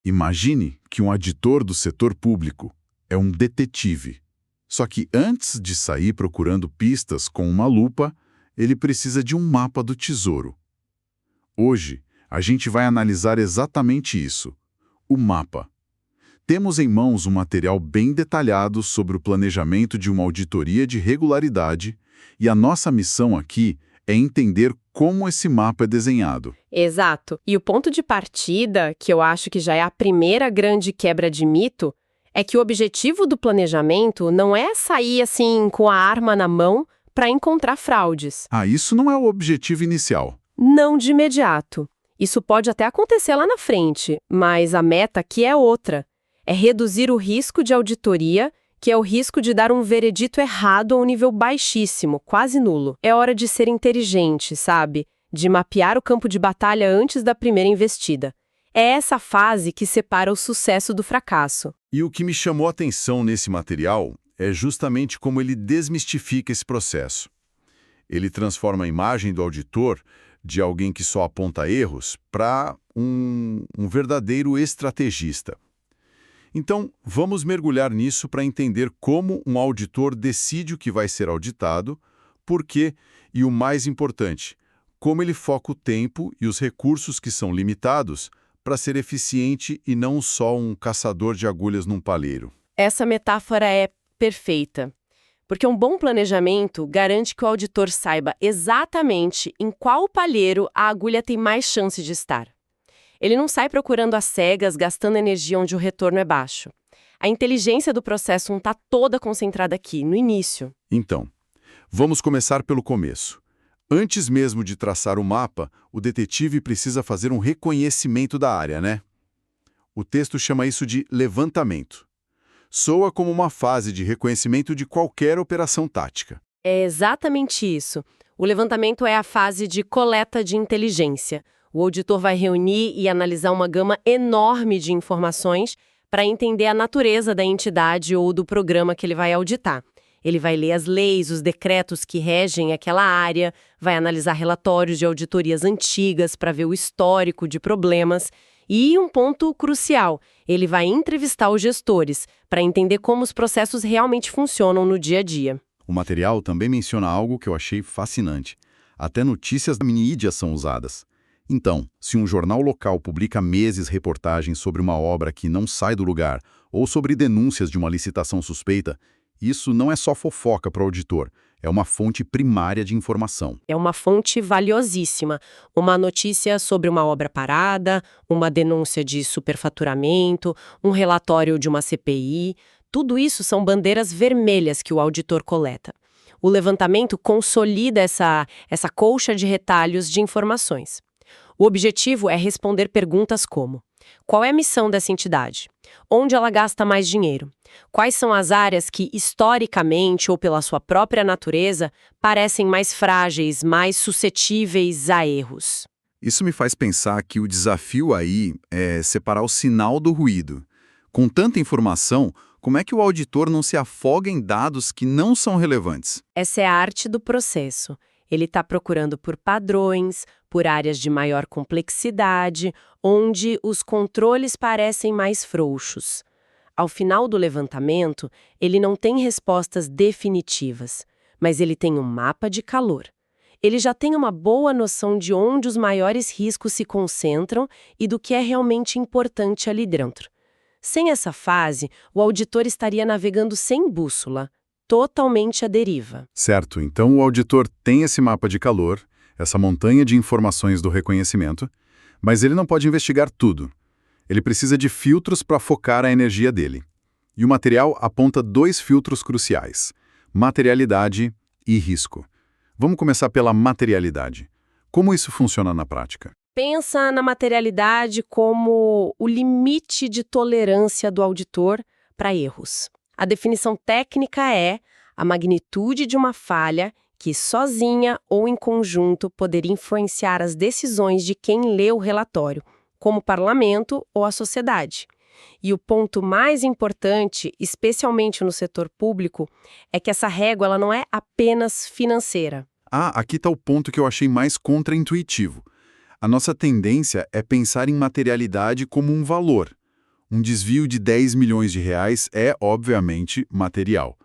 Imagine que um auditor do setor público é um detetive. Só que antes de sair procurando pistas com uma lupa, ele precisa de um mapa do tesouro. Hoje, a gente vai analisar exatamente isso, o mapa. Temos em mãos um material bem detalhado sobre o planejamento de uma auditoria de regularidade e a nossa missão aqui é entender como esse mapa é desenhado. Exato. E o ponto de partida, que eu acho que já é a primeira grande quebra de mito, é que o objetivo do planejamento não é sair assim com a arma na mão para encontrar fraudes. Isso não é o objetivo inicial. Não de imediato. Isso pode até acontecer lá na frente, mas a meta aqui é outra. É reduzir o risco de auditoria, que é o risco de dar um veredito errado a um nível baixíssimo, quase nulo. É hora de ser inteligente, sabe? De mapear o campo de batalha antes da primeira investida. É essa fase que separa o sucesso do fracasso. E o que me chamou a atenção nesse material é justamente como ele desmistifica esse processo. Ele transforma a imagem do auditor de alguém que só aponta erros para um verdadeiro estrategista. Então, vamos mergulhar nisso para entender como um auditor decide o que vai ser auditado, por quê e, o mais importante, como ele foca o tempo e os recursos que são limitados para ser eficiente e não só um caçador de agulhas num palheiro. Essa metáfora é perfeita, porque um bom planejamento garante que o auditor saiba exatamente em qual palheiro a agulha tem mais chance de estar. Ele não sai procurando às cegas, gastando energia onde o retorno é baixo. A inteligência do processo não está toda concentrada aqui, no início. Então, vamos começar pelo começo. Antes mesmo de traçar o mapa, o detetive precisa fazer um reconhecimento da área, né? O texto chama isso de levantamento. Soa como uma fase de reconhecimento de qualquer operação tática. É exatamente isso. O levantamento é a fase de coleta de inteligência. O auditor vai reunir e analisar uma gama enorme de informações para entender a natureza da entidade ou do programa que ele vai auditar. Ele vai ler as leis, os decretos que regem aquela área, vai analisar relatórios de auditorias antigas para ver o histórico de problemas. E um ponto crucial, ele vai entrevistar os gestores para entender como os processos realmente funcionam no dia a dia. O material também menciona algo que eu achei fascinante. Até notícias da mídia são usadas. Então, se um jornal local publica há meses reportagens sobre uma obra que não sai do lugar ou sobre denúncias de uma licitação suspeita, isso não é só fofoca para o auditor, é uma fonte primária de informação. É uma fonte valiosíssima. Uma notícia sobre uma obra parada, uma denúncia de superfaturamento, um relatório de uma CPI, tudo isso são bandeiras vermelhas que o auditor coleta. O levantamento consolida essa colcha de retalhos de informações. O objetivo é responder perguntas como: qual é a missão dessa entidade? Onde ela gasta mais dinheiro? Quais são as áreas que, historicamente ou pela sua própria natureza, parecem mais frágeis, mais suscetíveis a erros? Isso me faz pensar que o desafio aí é separar o sinal do ruído. Com tanta informação, como é que o auditor não se afoga em dados que não são relevantes? Essa é a arte do processo. Ele está procurando por padrões, por áreas de maior complexidade, onde os controles parecem mais frouxos. Ao final do levantamento, ele não tem respostas definitivas, mas ele tem um mapa de calor. Ele já tem uma boa noção de onde os maiores riscos se concentram e do que é realmente importante ali dentro. Sem essa fase, o auditor estaria navegando sem bússola, totalmente à deriva. Certo, então o auditor tem esse mapa de calor, essa montanha de informações do reconhecimento, mas ele não pode investigar tudo. Ele precisa de filtros para focar a energia dele. E o material aponta 2 filtros cruciais: materialidade e risco. Vamos começar pela materialidade. Como isso funciona na prática? Pensa na materialidade como o limite de tolerância do auditor para erros. A definição técnica é a magnitude de uma falha que, sozinha ou em conjunto, poderia influenciar as decisões de quem lê o relatório, como o parlamento ou a sociedade. E o ponto mais importante, especialmente no setor público, é que essa régua ela não é apenas financeira. Aqui está o ponto que eu achei mais contraintuitivo. A nossa tendência é pensar em materialidade como um valor, Um desvio de 10 milhões de reais é, obviamente, material.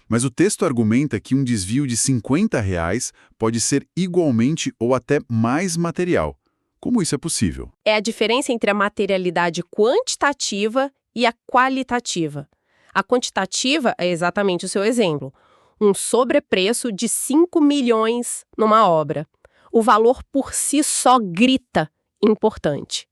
Mas o texto argumenta que um desvio de 50 reais pode ser igualmente ou até mais material. Como isso é possível? É a diferença entre a materialidade quantitativa e a qualitativa. A quantitativa é exatamente o seu exemplo. Um sobrepreço de 5 milhões numa obra. O valor por si só grita importante.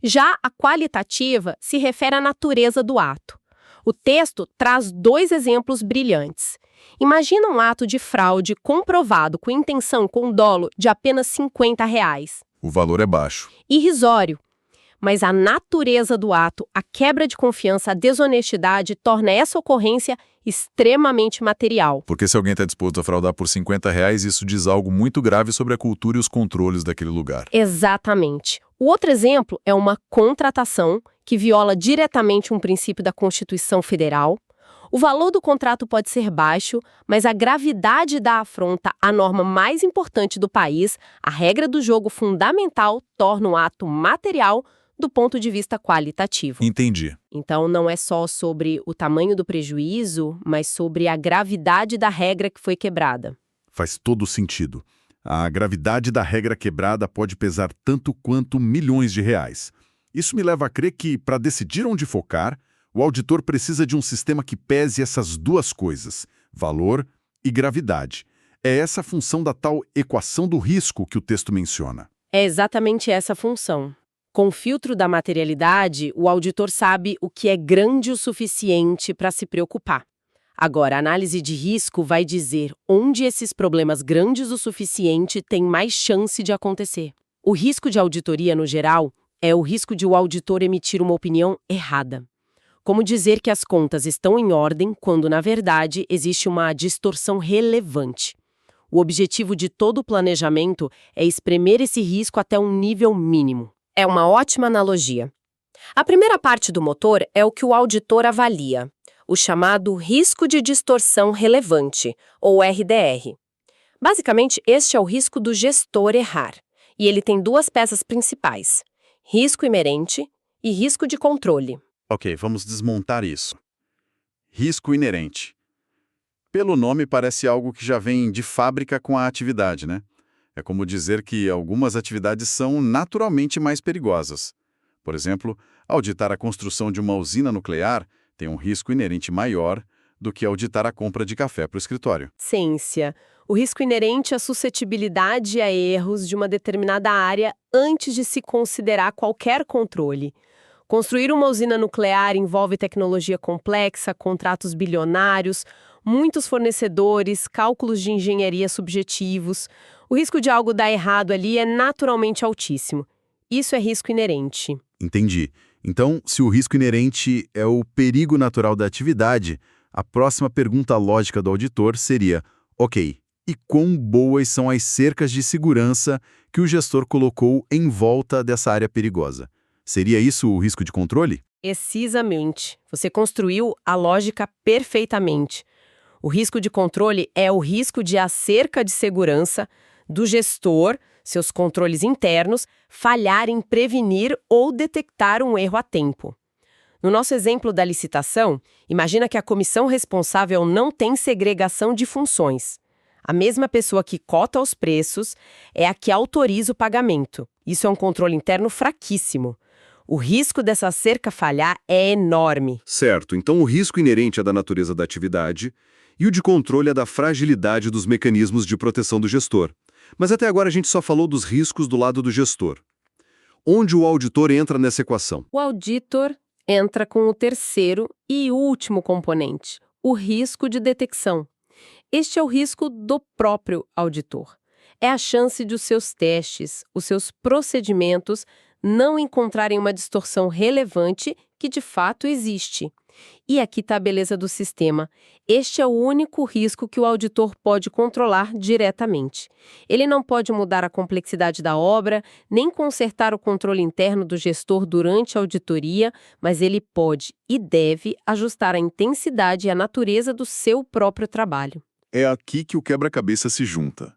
Já a qualitativa se refere à natureza do ato. O texto traz 2 exemplos brilhantes. Imagina um ato de fraude comprovado com intenção com dolo de apenas 50 reais. O valor é baixo. Irrisório. Mas a natureza do ato, a quebra de confiança, a desonestidade torna essa ocorrência extremamente material. Porque se alguém está disposto a fraudar por 50 reais, isso diz algo muito grave sobre a cultura e os controles daquele lugar. Exatamente. O outro exemplo é uma contratação que viola diretamente um princípio da Constituição Federal. O valor do contrato pode ser baixo, mas a gravidade da afronta à norma mais importante do país, a regra do jogo fundamental, torna o ato material do ponto de vista qualitativo. Entendi. Então, não é só sobre o tamanho do prejuízo, mas sobre a gravidade da regra que foi quebrada. Faz todo sentido. A gravidade da regra quebrada pode pesar tanto quanto milhões de reais. Isso me leva a crer que, para decidir onde focar, o auditor precisa de um sistema que pese essas duas coisas, valor e gravidade. É essa a função da tal equação do risco que o texto menciona. É exatamente essa função. Com o filtro da materialidade, o auditor sabe o que é grande o suficiente para se preocupar. Agora, a análise de risco vai dizer onde esses problemas grandes o suficiente têm mais chance de acontecer. O risco de auditoria, no geral, é o risco de o auditor emitir uma opinião errada. Como dizer que as contas estão em ordem quando, na verdade, existe uma distorção relevante. O objetivo de todo o planejamento é espremer esse risco até um nível mínimo. É uma ótima analogia. A primeira parte do motor é o que o auditor avalia, o chamado risco de distorção relevante, ou RDR. Basicamente, este é o risco do gestor errar, e ele tem 2 peças principais: risco inerente e risco de controle. Ok, vamos desmontar isso. Risco inerente. Pelo nome, parece algo que já vem de fábrica com a atividade, né? É como dizer que algumas atividades são naturalmente mais perigosas. Por exemplo, auditar a construção de uma usina nuclear tem um risco inerente maior do que auditar a compra de café para o escritório. Ciência. O risco inerente à suscetibilidade a erros de uma determinada área antes de se considerar qualquer controle. Construir uma usina nuclear envolve tecnologia complexa, contratos bilionários, muitos fornecedores, cálculos de engenharia subjetivos. O risco de algo dar errado ali é naturalmente altíssimo. Isso é risco inerente. Entendi. Então, se o risco inerente é o perigo natural da atividade, a próxima pergunta lógica do auditor seria: ok, e quão boas são as cercas de segurança que o gestor colocou em volta dessa área perigosa? Seria isso o risco de controle? Precisamente. Você construiu a lógica perfeitamente. O risco de controle é o risco de a cerca de segurança do gestor, seus controles internos, falhar em prevenir ou detectar um erro a tempo. No nosso exemplo da licitação, imagina que a comissão responsável não tem segregação de funções. A mesma pessoa que cota os preços é a que autoriza o pagamento. Isso é um controle interno fraquíssimo. O risco dessa cerca falhar é enorme. Certo, então o risco inerente é da natureza da atividade e o de controle é da fragilidade dos mecanismos de proteção do gestor. Mas até agora a gente só falou dos riscos do lado do gestor. Onde o auditor entra nessa equação? O auditor entra com o terceiro e último componente, o risco de detecção. Este é o risco do próprio auditor. É a chance de os seus testes, os seus procedimentos não encontrarem uma distorção relevante que de fato existe. E aqui está a beleza do sistema. Este é o único risco que o auditor pode controlar diretamente. Ele não pode mudar a complexidade da obra, nem consertar o controle interno do gestor durante a auditoria, mas ele pode e deve ajustar a intensidade e a natureza do seu próprio trabalho. É aqui que o quebra-cabeça se junta.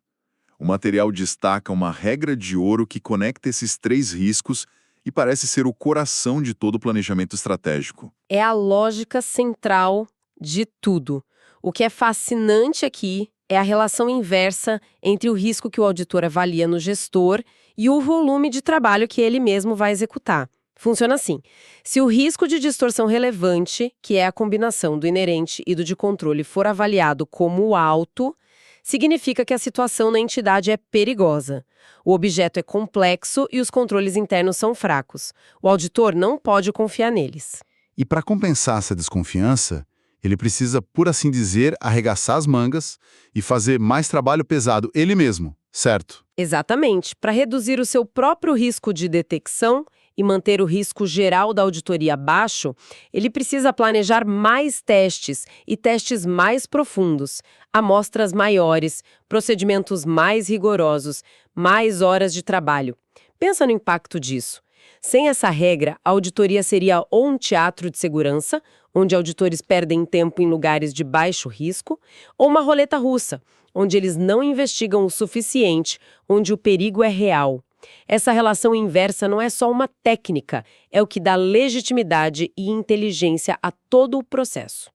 O material destaca uma regra de ouro que conecta esses 3 riscos e parece ser o coração de todo o planejamento estratégico. É a lógica central de tudo. O que é fascinante aqui é a relação inversa entre o risco que o auditor avalia no gestor e o volume de trabalho que ele mesmo vai executar. Funciona assim: se o risco de distorção relevante, que é a combinação do inerente e do de controle, for avaliado como alto, significa que a situação na entidade é perigosa. O objeto é complexo e os controles internos são fracos. O auditor não pode confiar neles. E para compensar essa desconfiança, ele precisa, por assim dizer, arregaçar as mangas e fazer mais trabalho pesado ele mesmo, certo? Exatamente. Para reduzir o seu próprio risco de detecção e manter o risco geral da auditoria baixo, ele precisa planejar mais testes e testes mais profundos, amostras maiores, procedimentos mais rigorosos, mais horas de trabalho. Pensa no impacto disso. Sem essa regra, a auditoria seria ou um teatro de segurança, onde auditores perdem tempo em lugares de baixo risco, ou uma roleta russa, onde eles não investigam o suficiente, onde o perigo é real. Essa relação inversa não é só uma técnica, é o que dá legitimidade e inteligência a todo o processo.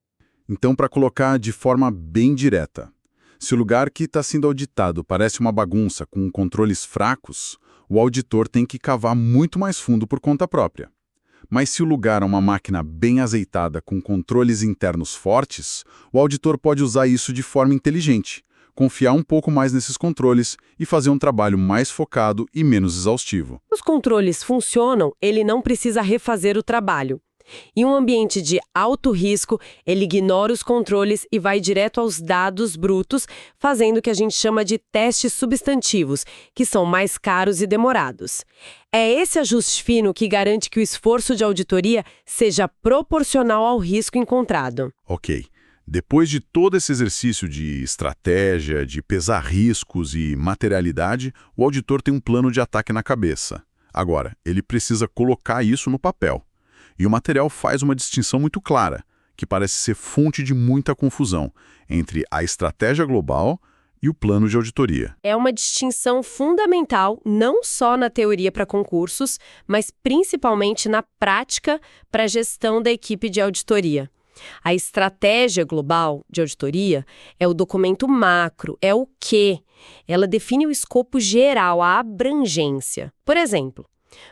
Então, para colocar de forma bem direta, se o lugar que está sendo auditado parece uma bagunça com controles fracos, o auditor tem que cavar muito mais fundo por conta própria. Mas se o lugar é uma máquina bem azeitada com controles internos fortes, o auditor pode usar isso de forma inteligente, confiar um pouco mais nesses controles e fazer um trabalho mais focado e menos exaustivo. Os controles funcionam, ele não precisa refazer o trabalho. Em um ambiente de alto risco, ele ignora os controles e vai direto aos dados brutos, fazendo o que a gente chama de testes substantivos, que são mais caros e demorados. É esse ajuste fino que garante que o esforço de auditoria seja proporcional ao risco encontrado. Ok. Depois de todo esse exercício de estratégia, de pesar riscos e materialidade, o auditor tem um plano de ataque na cabeça. Agora, ele precisa colocar isso no papel. E o material faz uma distinção muito clara, que parece ser fonte de muita confusão, entre a estratégia global e o plano de auditoria. É uma distinção fundamental, não só na teoria para concursos, mas principalmente na prática para a gestão da equipe de auditoria. A estratégia global de auditoria é o documento macro, é o quê? Ela define o escopo geral, a abrangência. Por exemplo,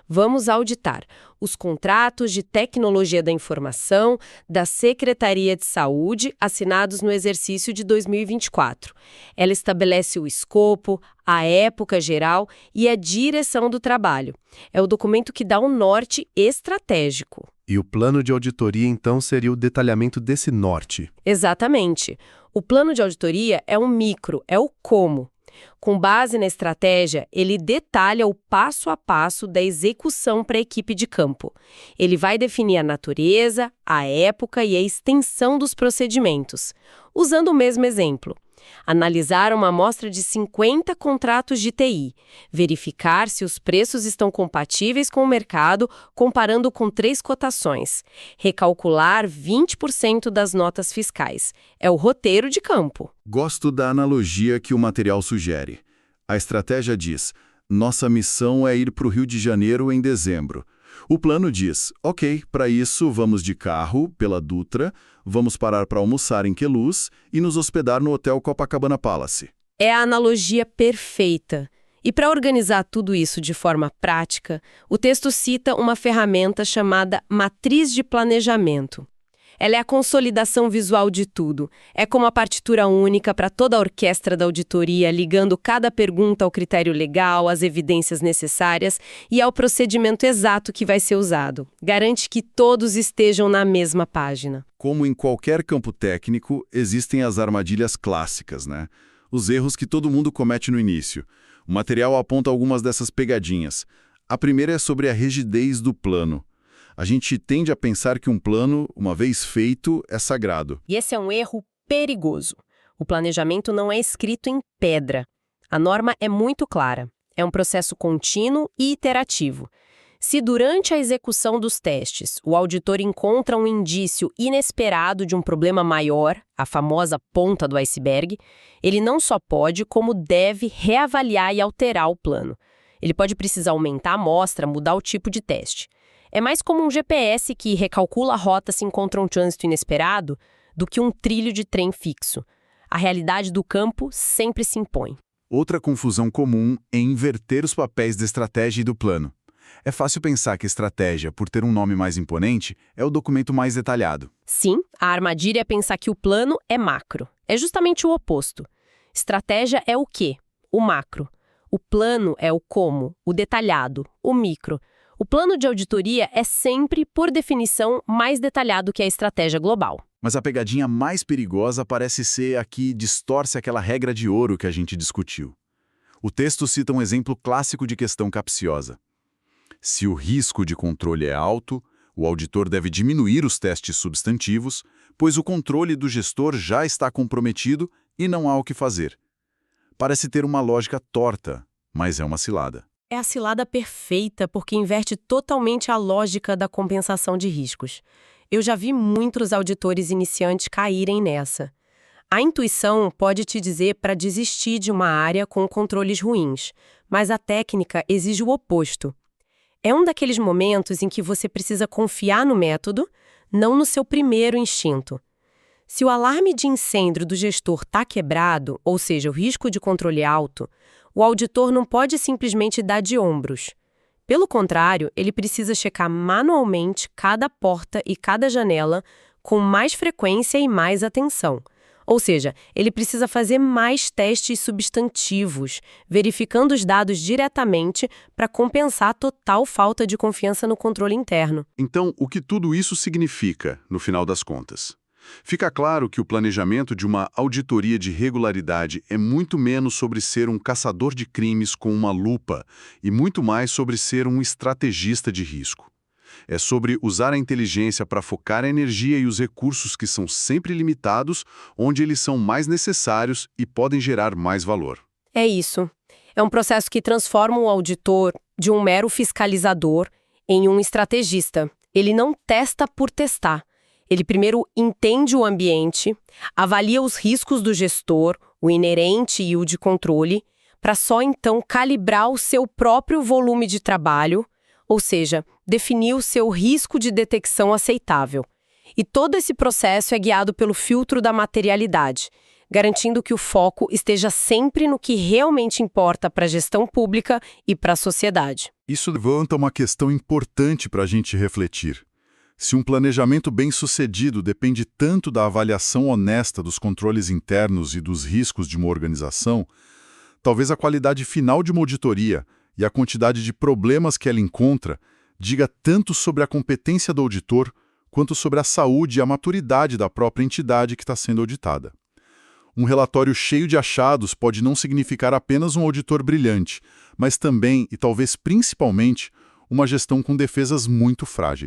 vamos auditar os contratos de tecnologia da informação da Secretaria de Saúde assinados no exercício de 2024. Ela estabelece o escopo, a época geral e a direção do trabalho. É o documento que dá um norte estratégico. E o plano de auditoria, então, seria o detalhamento desse norte. Exatamente. O plano de auditoria é um micro, é o como. Com base na estratégia, ele detalha o passo a passo da execução para a equipe de campo. Ele vai definir a natureza, a época e a extensão dos procedimentos. Usando o mesmo exemplo, analisar uma amostra de 50 contratos de TI, verificar se os preços estão compatíveis com o mercado, comparando com 3 cotações, recalcular 20% das notas fiscais. É o roteiro de campo. Gosto da analogia que o material sugere. A estratégia diz: nossa missão é ir para o Rio de Janeiro em dezembro. O plano diz: ok, para isso vamos de carro, pela Dutra, vamos parar para almoçar em Queluz e nos hospedar no Hotel Copacabana Palace. É a analogia perfeita. E para organizar tudo isso de forma prática, o texto cita uma ferramenta chamada Matriz de Planejamento. Ela é a consolidação visual de tudo. É como a partitura única para toda a orquestra da auditoria, ligando cada pergunta ao critério legal, às evidências necessárias e ao procedimento exato que vai ser usado. Garante que todos estejam na mesma página. Como em qualquer campo técnico, existem as armadilhas clássicas, né? Os erros que todo mundo comete no início. O material aponta algumas dessas pegadinhas. A primeira é sobre a rigidez do plano. A gente tende a pensar que um plano, uma vez feito, é sagrado. E esse é um erro perigoso. O planejamento não é escrito em pedra. A norma é muito clara. É um processo contínuo e iterativo. Se durante a execução dos testes o auditor encontra um indício inesperado de um problema maior, a famosa ponta do iceberg, ele não só pode, como deve reavaliar e alterar o plano. Ele pode precisar aumentar a amostra, mudar o tipo de teste. É mais como um GPS que recalcula a rota se encontra um trânsito inesperado do que um trilho de trem fixo. A realidade do campo sempre se impõe. Outra confusão comum é inverter os papéis da estratégia e do plano. É fácil pensar que a estratégia, por ter um nome mais imponente, é o documento mais detalhado. Sim, a armadilha é pensar que o plano é macro. É justamente o oposto. Estratégia é o quê? O macro. O plano é o como, o detalhado, o micro. O plano de auditoria é sempre, por definição, mais detalhado que a estratégia global. Mas a pegadinha mais perigosa parece ser a que distorce aquela regra de ouro que a gente discutiu. O texto cita um exemplo clássico de questão capciosa. Se o risco de controle é alto, o auditor deve diminuir os testes substantivos, pois o controle do gestor já está comprometido e não há o que fazer. Parece ter uma lógica torta, mas é uma cilada. É a cilada perfeita porque inverte totalmente a lógica da compensação de riscos. Eu já vi muitos auditores iniciantes caírem nessa. A intuição pode te dizer para desistir de uma área com controles ruins, mas a técnica exige o oposto. É um daqueles momentos em que você precisa confiar no método, não no seu primeiro instinto. Se o alarme de incêndio do gestor está quebrado, ou seja, o risco de controle alto, o auditor não pode simplesmente dar de ombros. Pelo contrário, ele precisa checar manualmente cada porta e cada janela com mais frequência e mais atenção. Ou seja, ele precisa fazer mais testes substantivos, verificando os dados diretamente para compensar a total falta de confiança no controle interno. Então, o que tudo isso significa, no final das contas? Fica claro que o planejamento de uma auditoria de regularidade é muito menos sobre ser um caçador de crimes com uma lupa e muito mais sobre ser um estrategista de risco. É sobre usar a inteligência para focar a energia e os recursos que são sempre limitados, onde eles são mais necessários e podem gerar mais valor. É isso. É um processo que transforma o auditor de um mero fiscalizador em um estrategista. Ele não testa por testar. Ele primeiro entende o ambiente, avalia os riscos do gestor, o inerente e o de controle, para só então calibrar o seu próprio volume de trabalho, ou seja, definir o seu risco de detecção aceitável. E todo esse processo é guiado pelo filtro da materialidade, garantindo que o foco esteja sempre no que realmente importa para a gestão pública e para a sociedade. Isso levanta uma questão importante para a gente refletir. Se um planejamento bem-sucedido depende tanto da avaliação honesta dos controles internos e dos riscos de uma organização, talvez a qualidade final de uma auditoria e a quantidade de problemas que ela encontra diga tanto sobre a competência do auditor quanto sobre a saúde e a maturidade da própria entidade que está sendo auditada. Um relatório cheio de achados pode não significar apenas um auditor brilhante, mas também, e talvez principalmente, uma gestão com defesas muito frágeis.